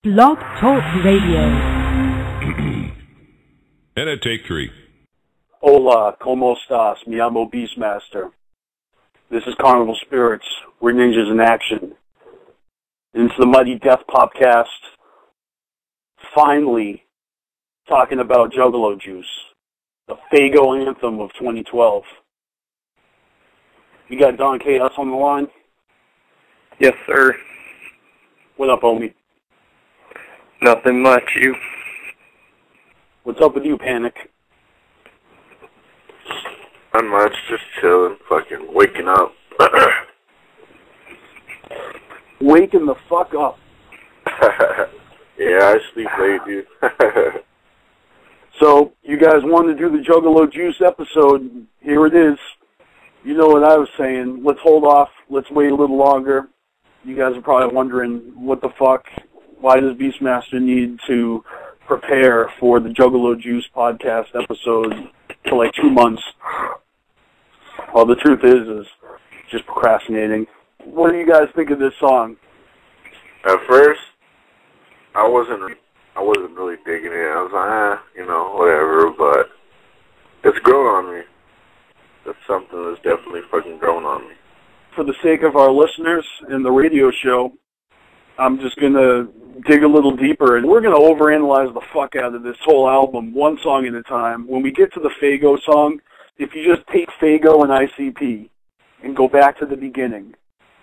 Blog Talk Radio. And at take 3. Hola, ¿cómo estás? Me llamo BstMstR. This is CarnivalSpirits. We're ninjas in action. And it's the Mighty Death Popcast. Finally, talking about Juggalo Juice, the Faygo anthem of 2012. You got DonChaos on the line? Yes, sir. What up, homie? Nothing much, you? What's up with you, Panik? Not much, just chilling, fucking waking up. Waking the fuck up. Yeah, I sleep late, dude. So, you guys wanted to do the Juggalo Juice episode. Here it is. You know what I was saying. Let's hold off. Let's wait a little longer. You guys are probably wondering, what the fuck? Why does BstMstR need to prepare for the Juggalo Juice podcast episode for like 2 months? Well, the truth is just procrastinating. What do you guys think of this song? At first, I wasn't really digging it. I was like, whatever, but it's grown on me. That's something that's definitely fucking grown on me. For the sake of our listeners and the radio show, I'm just going to dig a little deeper, and we're going to overanalyze the fuck out of this whole album, one song at a time. When we get to the Faygo song, if you just take Faygo and ICP and go back to the beginning,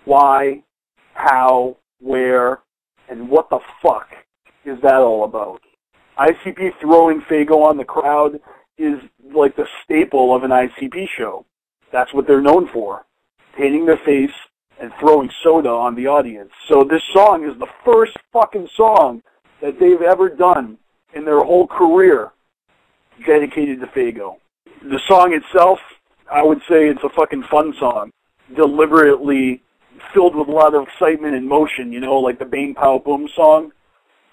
why, how, where, and what the fuck is that all about? ICP throwing Faygo on the crowd is like the staple of an ICP show. That's what they're known for, painting their face and throwing soda on the audience. So this song is the first fucking song that they've ever done in their whole career dedicated to Faygo. The song itself, I would say it's a fucking fun song, deliberately filled with a lot of excitement and motion, like the Bang Pow Boom song.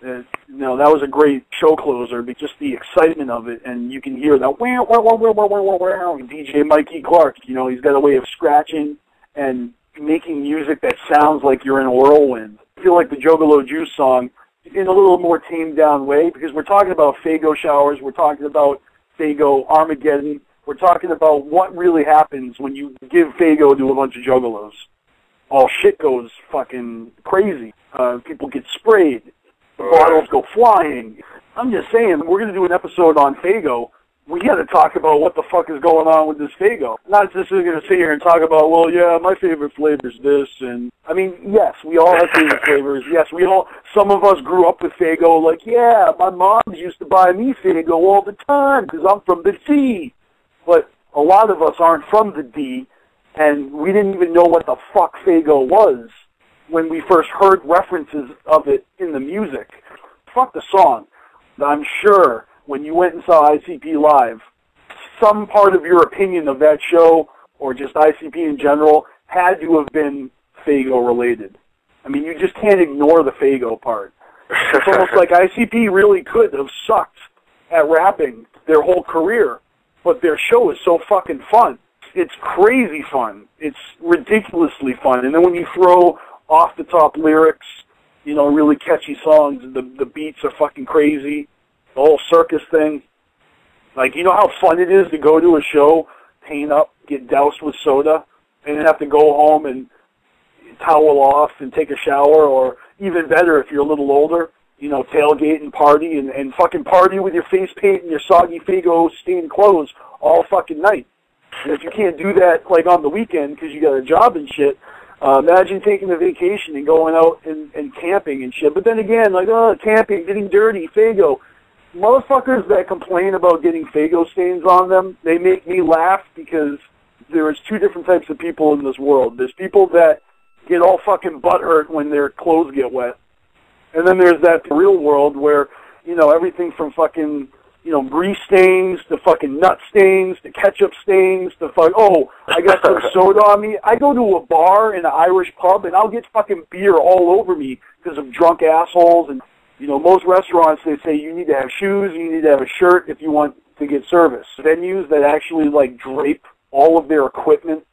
That was a great show closer, but just the excitement of it, and you can hear that wow, wow, wow, wow, wow, wow, wow. DJ Mikey Clark, he's got a way of scratching and making music that sounds like you're in a whirlwind. I feel like the Juggalo Juice song, in a little more tamed down way, because we're talking about Faygo showers, we're talking about Faygo Armageddon, we're talking about what really happens when you give Faygo to a bunch of juggalos. All shit goes fucking crazy. People get sprayed. Bottles go flying. I'm just saying, we're going to do an episode on Faygo. We got to talk about what the fuck is going on with this Faygo. Not just going to sit here and talk about, well, yeah, my favorite flavor is this. And I mean, yes, we all have favorite flavors. Yes, some of us grew up with Faygo. Like, yeah, my mom used to buy me Faygo all the time because I'm from the D. But a lot of us aren't from the D, and we didn't even know what the fuck Faygo was when we first heard references of it in the music. Fuck the song. I'm sure when you went and saw ICP live, some part of your opinion of that show, or just ICP in general, had to have been Faygo related. I mean, you just can't ignore the Faygo part. It's almost like ICP really could have sucked at rapping their whole career, but their show is so fucking fun. It's crazy fun. It's ridiculously fun. And then when you throw off-the-top lyrics, really catchy songs, the beats are fucking crazy, the whole circus thing. Like, you know how fun it is to go to a show, paint up, get doused with soda, and then have to go home and towel off and take a shower, or even better if you're a little older, tailgate and party and fucking party with your face paint and your soggy Faygo stained clothes all fucking night. And if you can't do that, like, on the weekend because you got a job and shit, imagine taking a vacation and going out and camping and shit. But then again, like, camping, getting dirty, Faygo. Motherfuckers that complain about getting Faygo stains on them, they make me laugh, because there is two different types of people in this world. There's people that get all fucking butthurt when their clothes get wet. And then there's that real world where, everything from fucking, grease stains to fucking nut stains to ketchup stains to I got some soda on me. I go to a bar in an Irish pub and I'll get fucking beer all over me because of drunk assholes. And, most restaurants, they say you need to have shoes, you need to have a shirt if you want to get service. Venues that actually, drape all of their equipment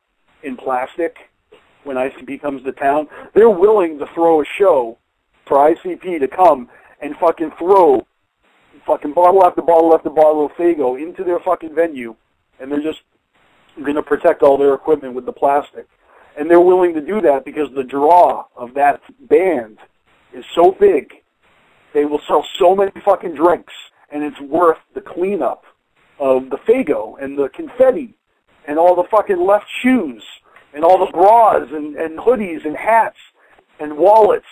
in plastic when ICP comes to town, they're willing to throw a show for ICP to come and fucking throw fucking bottle after bottle after bottle of Faygo into their fucking venue, and they're just going to protect all their equipment with the plastic. And they're willing to do that because the draw of that band is so big. They will sell so many fucking drinks, and it's worth the cleanup of the Faygo and the confetti and all the fucking left shoes and all the bras and hoodies and hats and wallets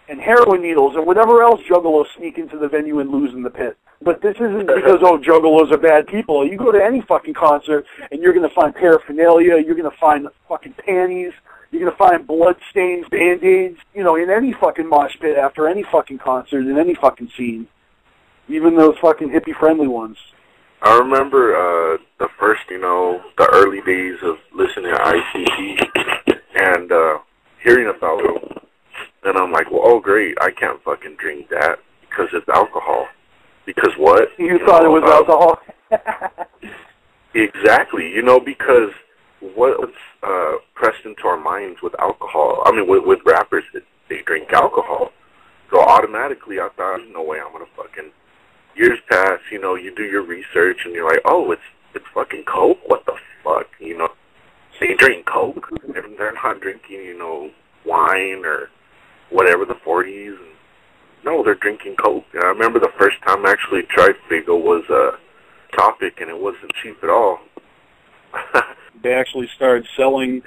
and heroin needles and whatever else juggalos sneak into the venue and lose in the pit. But this isn't because, juggalos are bad people. You go to any fucking concert, and you're going to find paraphernalia, you're going to find fucking panties, you're going to find bloodstains, Band-Aids, in any fucking mosh pit after any fucking concert, in any fucking scene. Even those fucking hippie-friendly ones. I remember the first, the early days of listening to ICP and hearing about it. And I'm like, well, oh, great, I can't fucking drink that because it's alcohol. Because what? You thought it was alcohol? Exactly. Because what's pressed into our minds with alcohol, with rappers, they drink alcohol. So automatically I thought, no way I'm going to fucking... Years pass, you do your research, and you're like, oh, it's fucking Coke? What the fuck? They drink Coke. They're not drinking, wine or whatever, the 40s. No, they're drinking Coke. And I remember the first time I actually tried Faygo was a Topic, and it wasn't cheap at all. They actually started selling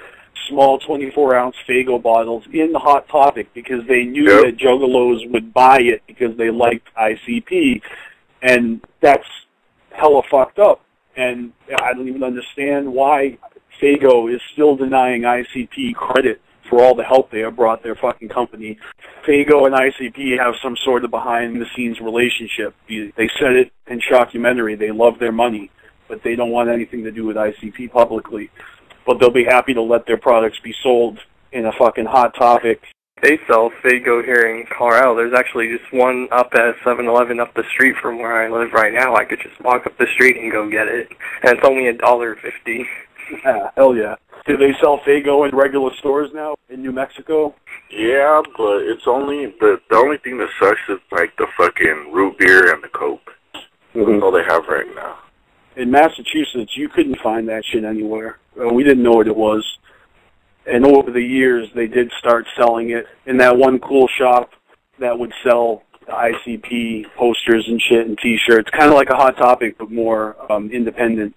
small 24-ounce Faygo bottles in the Hot Topic because they knew that juggalos would buy it because they liked ICP, and that's hella fucked up. And I don't even understand why Faygo is still denying ICP credit for all the help they have brought their fucking company. Faygo and ICP have some sort of behind-the-scenes relationship. They said it in Shockumentary. They love their money, but they don't want anything to do with ICP publicly. But they'll be happy to let their products be sold in a fucking Hot Topic. They sell Faygo here in Colorado. There's actually just one up at 7-Eleven up the street from where I live right now. I could just walk up the street and go get it. And it's only $1.50. Yeah, hell yeah. Do they sell Faygo in regular stores now in New Mexico? Yeah, but it's only the only thing that sucks is like the fucking root beer and the Coke. That's all they have right now. In Massachusetts, you couldn't find that shit anywhere. We didn't know what it was. And over the years, they did start selling it in that one cool shop that would sell the ICP posters and shit and T-shirts, kind of like a Hot Topic, but more independent.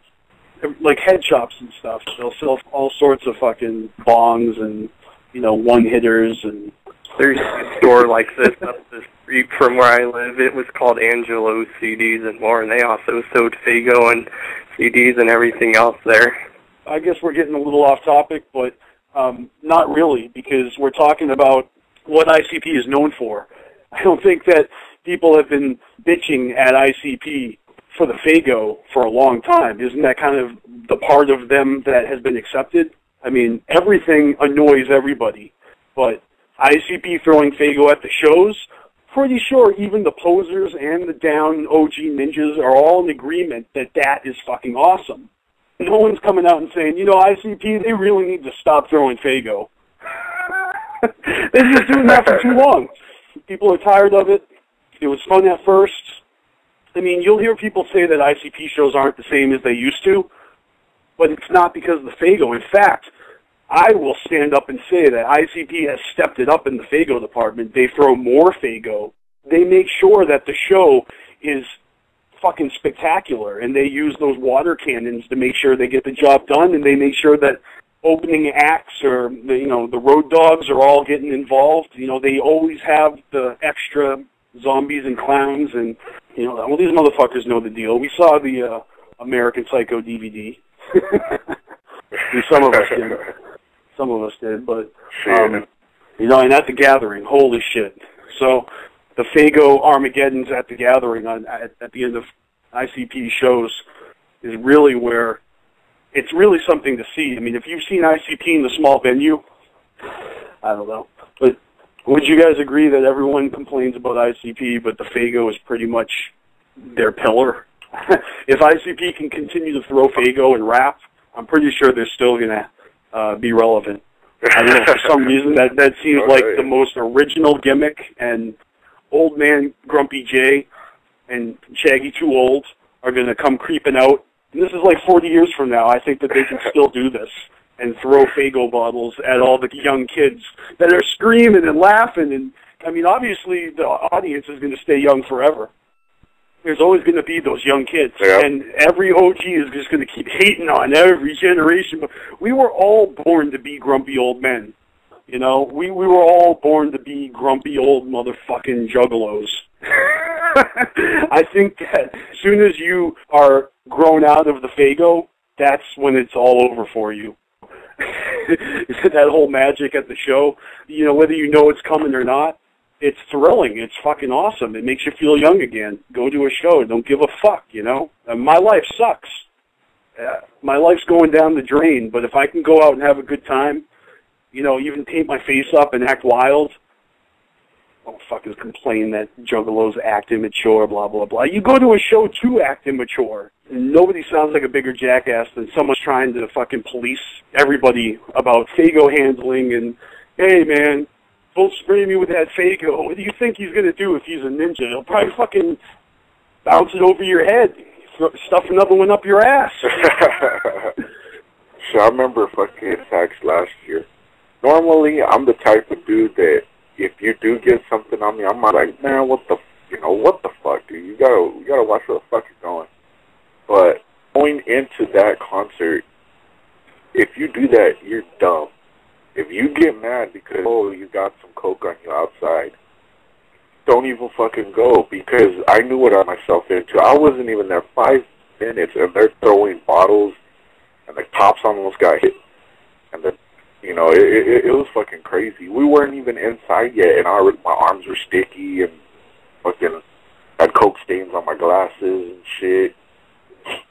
Like head shops and stuff. They'll sell all sorts of fucking bongs and, one-hitters. And there's a store like this up the street from where I live. It was called Angelo's CDs and more, and they also sold Faygo and CDs and everything else there. I guess we're getting a little off topic, but not really, because we're talking about what ICP is known for. I don't think that people have been bitching at ICP for the Faygo for a long time. Isn't that kind of the part of them that has been accepted? I mean, everything annoys everybody, but ICP throwing Faygo at the shows, pretty sure even the posers and the down OG ninjas are all in agreement that that is fucking awesome. No one's coming out and saying, ICP, they really need to stop throwing Faygo. They're just doing that for too long. People are tired of it. It was fun at first. I mean, you'll hear people say that ICP shows aren't the same as they used to, but it's not because of the Faygo. In fact, I will stand up and say that ICP has stepped it up in the Faygo department. They throw more Faygo. They make sure that the show is fucking spectacular, and they use those water cannons to make sure they get the job done, and they make sure that opening acts or the road dogs are all getting involved. They always have the extra zombies and clowns, and well, these motherfuckers know the deal. We saw the American Psycho DVD. Some of us did, but and at the Gathering, holy shit. So the Faygo Armageddons at the Gathering at the end of ICP shows is really where it's really something to see. I mean, if you've seen ICP in the small venue, I don't know, but would you guys agree that everyone complains about ICP, but the Faygo is pretty much their pillar? If ICP can continue to throw Faygo and rap, I'm pretty sure they're still going to be relevant. I don't know, for some reason that seems like the most original gimmick and old man Grumpy J and Shaggy Too Old are going to come creeping out. And this is like 40 years from now. I think that they can still do this and throw Faygo bottles at all the young kids that are screaming and laughing. And I mean, obviously, the audience is going to stay young forever. There's always going to be those young kids. Yep. And every OG is just going to keep hating on every generation. But we were all born to be grumpy old men. You know, we were all born to be grumpy old motherfucking juggalos. I think that as soon as you are grown out of the Faygo, that's when it's all over for you. That whole magic at the show, you know, whether you know it's coming or not, it's thrilling. It's fucking awesome. It makes you feel young again. Go to a show. Don't give a fuck, you know. And my life sucks. My life's going down the drain, but if I can go out and have a good time, you know, even paint my face up and act wild, fuckers complain that juggalos act immature, blah, blah, blah. You go to a show to act immature. And nobody sounds like a bigger jackass than someone trying to fucking police everybody about Faygo handling and, hey, man, don't spray me with that Faygo. What do you think he's going to do if he's a ninja? He'll probably fucking bounce it over your head, stuff another one up your ass. So I remember fucking attacks last year. Normally, I'm the type of dude that if you do get something on me, I'm not like, man, what the fuck, dude? You gotta watch where the fuck you're going. But going into that concert, if you do that, you're dumb. If you get mad because, oh, you got some coke on you outside, don't even fucking go, because I knew what I got myself into. I wasn't even there 5 minutes, and they're throwing bottles, and the cops almost got hit, and then, you know, it was fucking crazy. We weren't even inside yet, and my arms were sticky, and fucking had coke stains on my glasses and shit.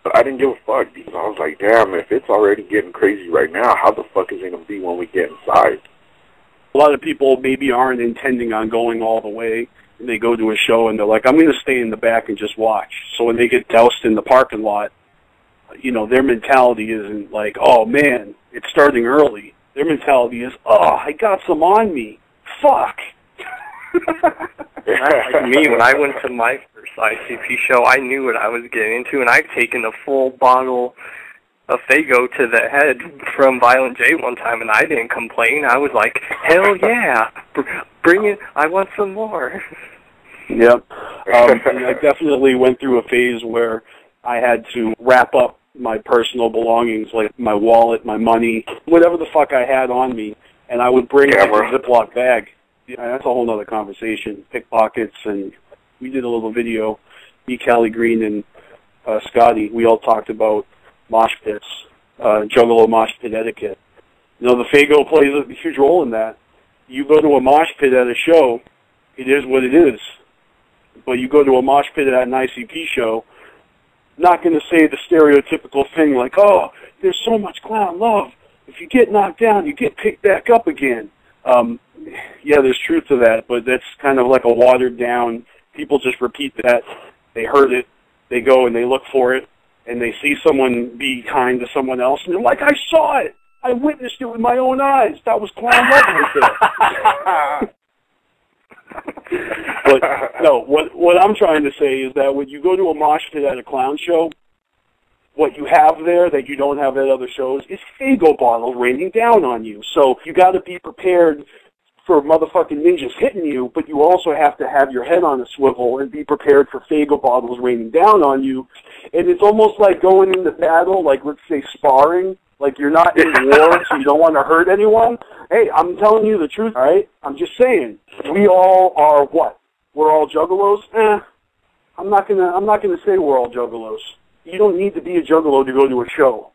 But I didn't give a fuck, because I was like, damn, if it's already getting crazy right now, how the fuck is it going to be when we get inside? A lot of people maybe aren't intending on going all the way, and they go to a show, and they're like, I'm going to stay in the back and just watch. So when they get doused in the parking lot, you know, their mentality isn't like, oh, man, it's starting early. Their mentality is, oh, I got some on me. Fuck. Like me, when I went to my first ICP show, I knew what I was getting into, and I'd taken a full bottle of Faygo to the head from Violent J one time, and I didn't complain. I was like, hell yeah, bring it, I want some more. Yep. And I definitely went through a phase where I had to wrap up my personal belongings, like my wallet, my money, whatever the fuck I had on me, and I would bring it in a Ziploc bag. Yeah, that's a whole other conversation. Pickpockets, and we did a little video. Me, Callie Green, and Scotty, we all talked about mosh pits, juggalo mosh pit etiquette. You know, the Faygo plays a huge role in that. You go to a mosh pit at a show, it is what it is. But you go to a mosh pit at an ICP show, not going to say the stereotypical thing like, oh, there's so much clown love. If you get knocked down, you get picked back up again. Yeah, there's truth to that, but that's kind of like a watered down, people just repeat that. They heard it, they go and they look for it, and they see someone be kind to someone else, and they're like, I saw it! I witnessed it with my own eyes! That was clown love right there. But, no, what I'm trying to say is that when you go to a mosh pit at a clown show, what you have there that you don't have at other shows is Faygo bottles raining down on you. So you got to be prepared for motherfucking ninjas hitting you, but you also have to have your head on a swivel and be prepared for Faygo bottles raining down on you. And it's almost like going into battle, like let's say sparring, like you're not in war, so you don't want to hurt anyone. Hey, I'm telling you the truth, all right? I'm just saying, we all are what? We're all juggalos? I'm not gonna say we're all juggalos. You don't need to be a juggalo to go to a show.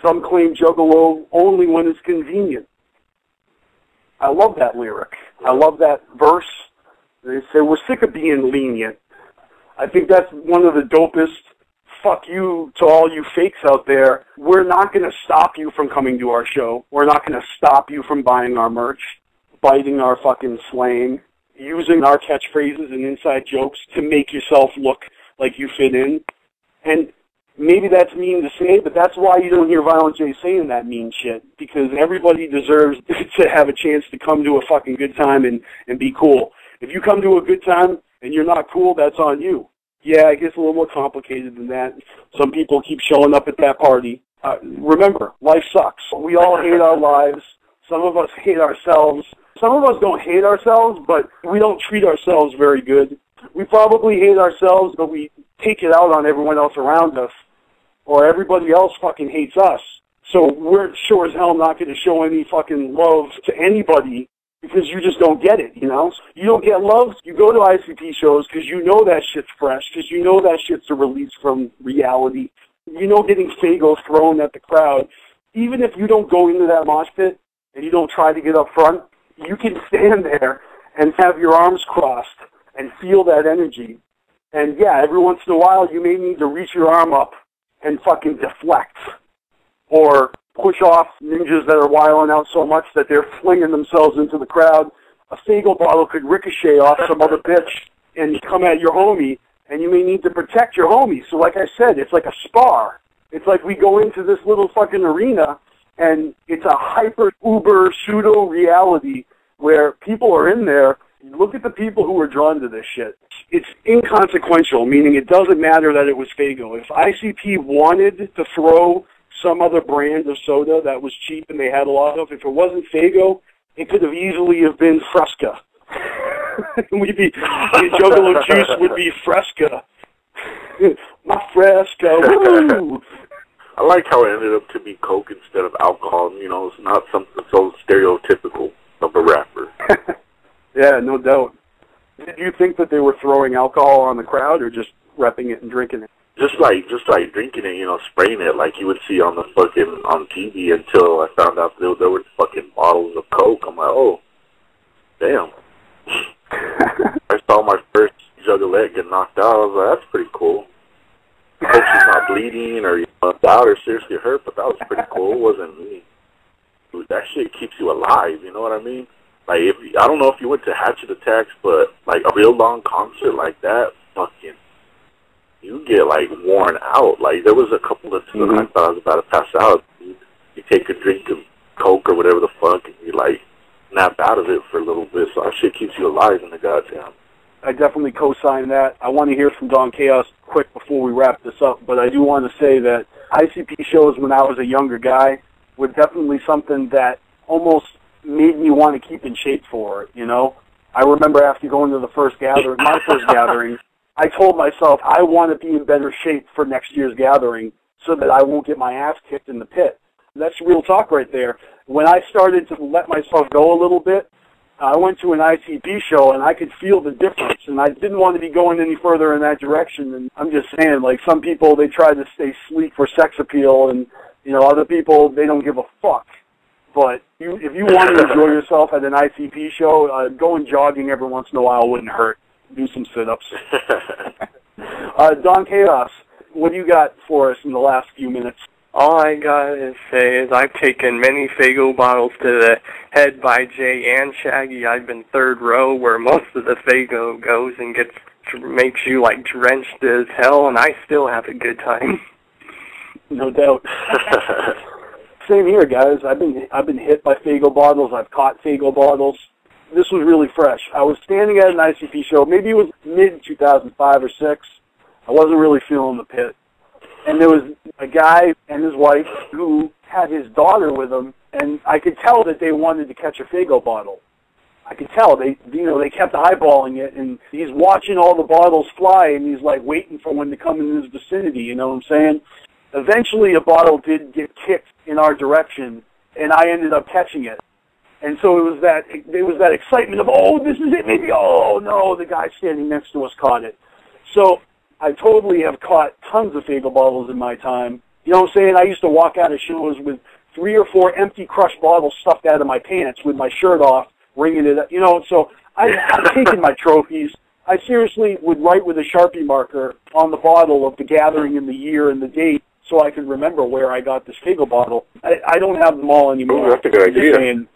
Some claim juggalo only when it's convenient. I love that lyric. I love that verse. They say, we're sick of being lenient. I think that's one of the dopest fuck you to all you fakes out there. We're not going to stop you from coming to our show. We're not going to stop you from buying our merch, biting our fucking slang, using our catchphrases and inside jokes to make yourself look like you fit in. And maybe that's mean to say, but that's why you don't hear Violent J saying that mean shit, because everybody deserves to have a chance to come to a fucking good time and be cool. If you come to a good time and you're not cool, that's on you. Yeah, it gets a little more complicated than that. Some people keep showing up at that party. Remember, life sucks. We all hate our lives. Some of us hate ourselves. Some of us don't hate ourselves, but we don't treat ourselves very good. We probably hate ourselves, but we take it out on everyone else around us, or everybody else fucking hates us. So we're sure as hell not going to show any fucking love to anybody because you just don't get it, you know? You don't get love, you go to ICP shows because you know that shit's fresh, because you know that shit's a release from reality. You know getting Fagos thrown at the crowd. Even if you don't go into that mosh pit and you don't try to get up front, you can stand there and have your arms crossed and feel that energy. And yeah, every once in a while you may need to reach your arm up and fucking deflect. Or push off ninjas that are wilding out so much that they're flinging themselves into the crowd. A Fago bottle could ricochet off some other bitch and come at your homie, and you may need to protect your homie. So like I said, it's like a spar. It's like we go into this little fucking arena, and it's a hyper-uber pseudo-reality where people are in there. Look at the people who are drawn to this shit. It's inconsequential, meaning it doesn't matter that it was Fago. If ICP wanted to throw some other brand of soda that was cheap and they had a lot of, if it wasn't Fago, it could have easily have been Fresca. Juggalo juice would be Fresca. My Fresca, woo! I like how it ended up to be Coke instead of alcohol. You know, it's not something so stereotypical of a rapper. Yeah, no doubt. Did you think that they were throwing alcohol on the crowd or just repping it and drinking it? Just like drinking it, you know, spraying it like you would see on TV until I found out there were fucking bottles of Coke. I'm like, oh, damn. I saw my first juggalette get knocked out. I was like, that's pretty cool. I hope she's not bleeding or out or seriously hurt, but that was pretty cool. It wasn't me. Dude, that shit keeps you alive, you know what I mean? Like, I don't know if you went to Hatchet Attacks, but like a real long concert like that, fucking, you get like worn out. Like there was a couple of times I thought I was about to pass out. You take a drink of Coke or whatever the fuck, and you like nap out of it for a little bit. So that shit keeps you alive in the goddamn. I definitely co-sign that. I want to hear from DonChaos quick before we wrap this up, but I do want to say that ICP shows when I was a younger guy were definitely something that almost made me want to keep in shape for it, you know? I remember after going to the first gathering, my first gathering, I told myself I want to be in better shape for next year's gathering so that I won't get my ass kicked in the pit. That's real talk right there. When I started to let myself go a little bit, I went to an ICP show and I could feel the difference, and I didn't want to be going any further in that direction. And I'm just saying, like, some people, they try to stay sleek for sex appeal, and, you know, other people, they don't give a fuck. But if you want to enjoy yourself at an ICP show, going jogging every once in a while wouldn't hurt. Do some sit-ups. DonChaos, what do you got for us in the last few minutes? All I gotta say is I've taken many Fago bottles to the head by Jay and Shaggy. I've been third row where most of the Fago goes and makes you like drenched as hell, and I still have a good time. No doubt. Same here, guys. I've been hit by Fago bottles. I've caught Fago bottles. This was really fresh. I was standing at an ICP show. Maybe it was mid-2005 or 6. I wasn't really feeling the pit. And there was a guy and his wife who had his daughter with him, and I could tell that they wanted to catch a Fago bottle. I could tell. They kept eyeballing it, and he's watching all the bottles fly, and he's like waiting for one to come in his vicinity, you know what I'm saying? Eventually a bottle did get kicked in our direction, and I ended up catching it. And so it was that excitement of, oh, this is it, maybe, oh, no, the guy standing next to us caught it. So I totally have caught tons of Fago bottles in my time. You know what I'm saying? I used to walk out of shows with 3 or 4 empty crushed bottles stuffed out of my pants with my shirt off, ringing it up, you know. So I've taken my trophies. I seriously would write with a Sharpie marker on the bottle of the gathering and the year and the date so I could remember where I got this Fago bottle. I don't have them all anymore. Oh, that's a good idea. Saying,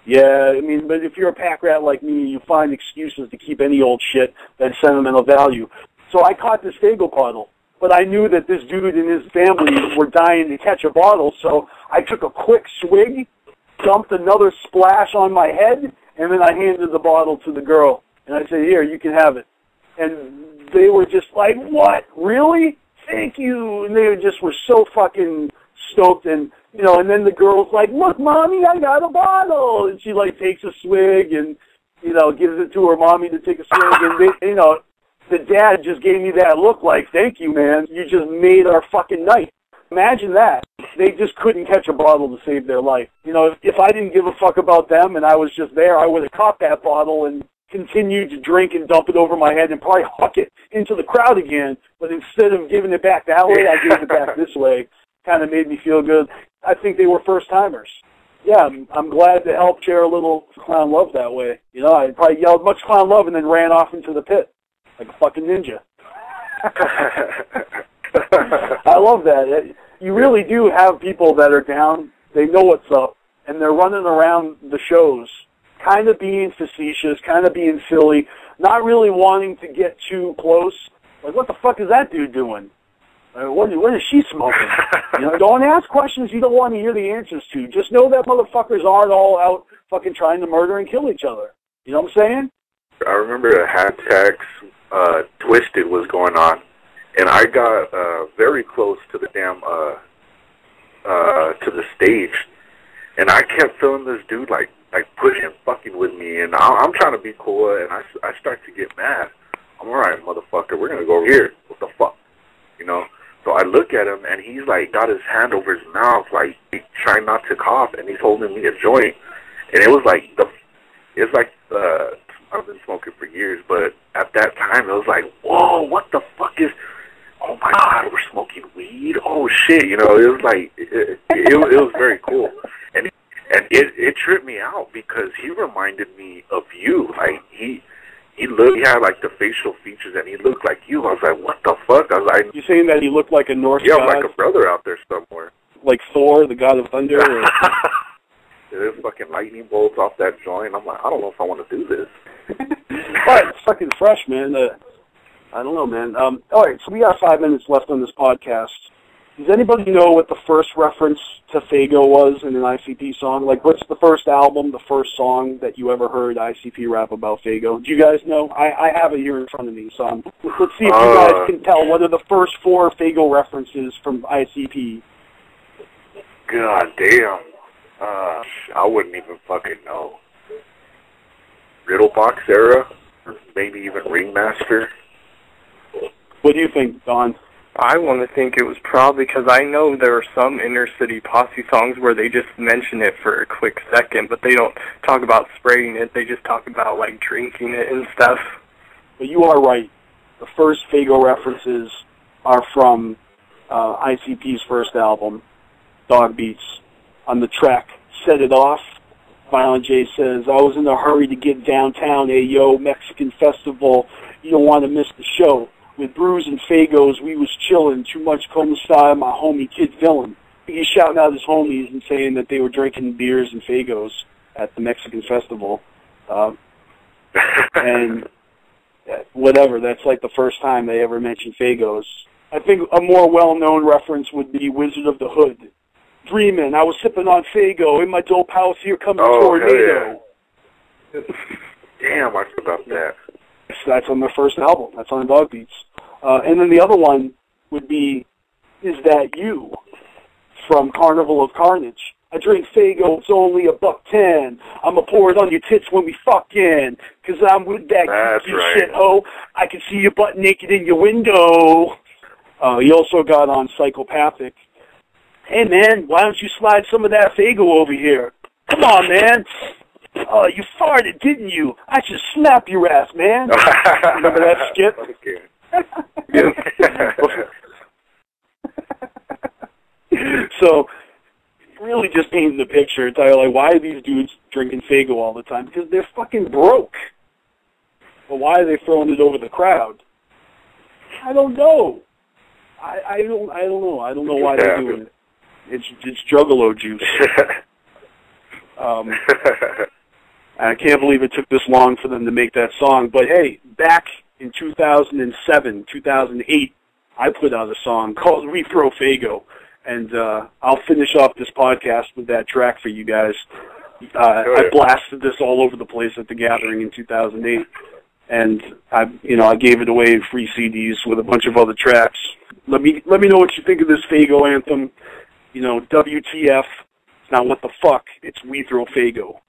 yeah, I mean, but if you're a pack rat like me, you find excuses to keep any old shit that's sentimental value. So I caught this Fago bottle, but I knew that this dude and his family were dying to catch a bottle, so I took a quick swig, dumped another splash on my head, and then I handed the bottle to the girl. And I said, here, you can have it. And they were just like, what? Really? Thank you. And they just were so fucking stoked. And, you know, and then the girl's like, look, Mommy, I got a bottle. And she, like, takes a swig and, you know, gives it to her mommy to take a swig. And, they, you know, the dad just gave me that look like, thank you, man. You just made our fucking night. Imagine that. They just couldn't catch a bottle to save their life. You know, if I didn't give a fuck about them and I was just there, I would have caught that bottle and continued to drink and dump it over my head and probably huck it into the crowd again. But instead of giving it back that way, I gave it back this way. Kind of made me feel good. I think they were first-timers. Yeah, I'm glad to help share a little clown love that way. You know, I probably yelled much clown love and then ran off into the pit like a fucking ninja. I love that. You really do have people that are down. They know what's up, and they're running around the shows, kind of being facetious, kind of being silly, not really wanting to get too close. Like, what the fuck is that dude doing? What is she smoking? You know, don't ask questions you don't want to hear the answers to. Just know that motherfuckers aren't all out fucking trying to murder and kill each other. You know what I'm saying? I remember the hashtags Twisted was going on, and I got very close to the damn to the stage, and I kept feeling this dude like pushing, fucking with me, and I'm trying to be cool, and I start to get mad. I'm all right, motherfucker. We're gonna go over here. What the fuck, you know? So I look at him, and he's like got his hand over his mouth, like he's trying not to cough, and he's holding me a joint, and it was like I've been smoking for years, but at that time it was like, whoa, what the fuck is? Oh my God, we're smoking weed. Oh shit, you know, it was like it was very cool, and it tripped me out because he reminded me of you. Like he had like the facial features, and he looked like you. I was like, what the fuck? I was like, you saying that he looked like a Norse god? Yeah, like a brother out there somewhere. Like Thor, the god of thunder? Or... There's fucking lightning bolts off that joint. I'm like, I don't know if I want to do this. But it's fucking fresh, man. I don't know, man. All right, so we got 5 minutes left on this podcast. Does anybody know what the first reference to Faygo was in an ICP song? Like, what's the first album, the first song that you ever heard ICP rap about Faygo? Do you guys know? I have it here in front of me, so let's see if you guys can tell what are the first 4 Faygo references from ICP. God damn. I wouldn't even fucking know. Riddlebox era? Or maybe even Ringmaster? What do you think, Don? I want to think it was probably because I know there are some inner city posse songs where they just mention it for a quick second, but they don't talk about spraying it. They just talk about, like, drinking it and stuff. But you are right. The first Faygo references are from ICP's first album, Dog Beats. On the track, Set It Off, Violent J says, I was in a hurry to get downtown, yo, Mexican festival, you don't want to miss the show. With brews and Faygos, we was chillin', too much Como style, my homie Kid Villain. He's shouting out his homies and saying that they were drinking beers and Faygos at the Mexican festival. And whatever, that's like the first time they ever mentioned Faygos. I think a more well-known reference would be Wizard of the Hood. Dreamin', I was sipping on Faygo, in my dope house, here comes a tornado. Yeah. Damn, I forgot that. So that's on their first album. That's on Dog Beats. And then the other one would be, Is That You? From Carnival of Carnage. I drink Faygo, it's only $1.10. I'ma pour it on your tits when we fuckin', 'cause I'm with that geeky shit, ho. I can see your butt naked in your window. He also got on Psychopathic. Hey, man, why don't you slide some of that Faygo over here? Come on, man. Oh, you farted, didn't you? I should slap your ass, man. Remember that skit? So, really just painting the picture. It's like, why are these dudes drinking Faygo all the time? Because they're fucking broke. Well, why are they throwing it over the crowd? I don't know. I don't know. I don't know why they're doing it. It's Juggalo juice. I can't believe it took this long for them to make that song. But hey, back in 2007, 2008, I put out a song called We Throw Faygo. And I'll finish off this podcast with that track for you guys. I blasted this all over the place at the gathering in 2008. and I gave it away free CDs with a bunch of other tracks. Let me know what you think of this Faygo anthem. WTF? It's not what the fuck. It's We Throw Faygo.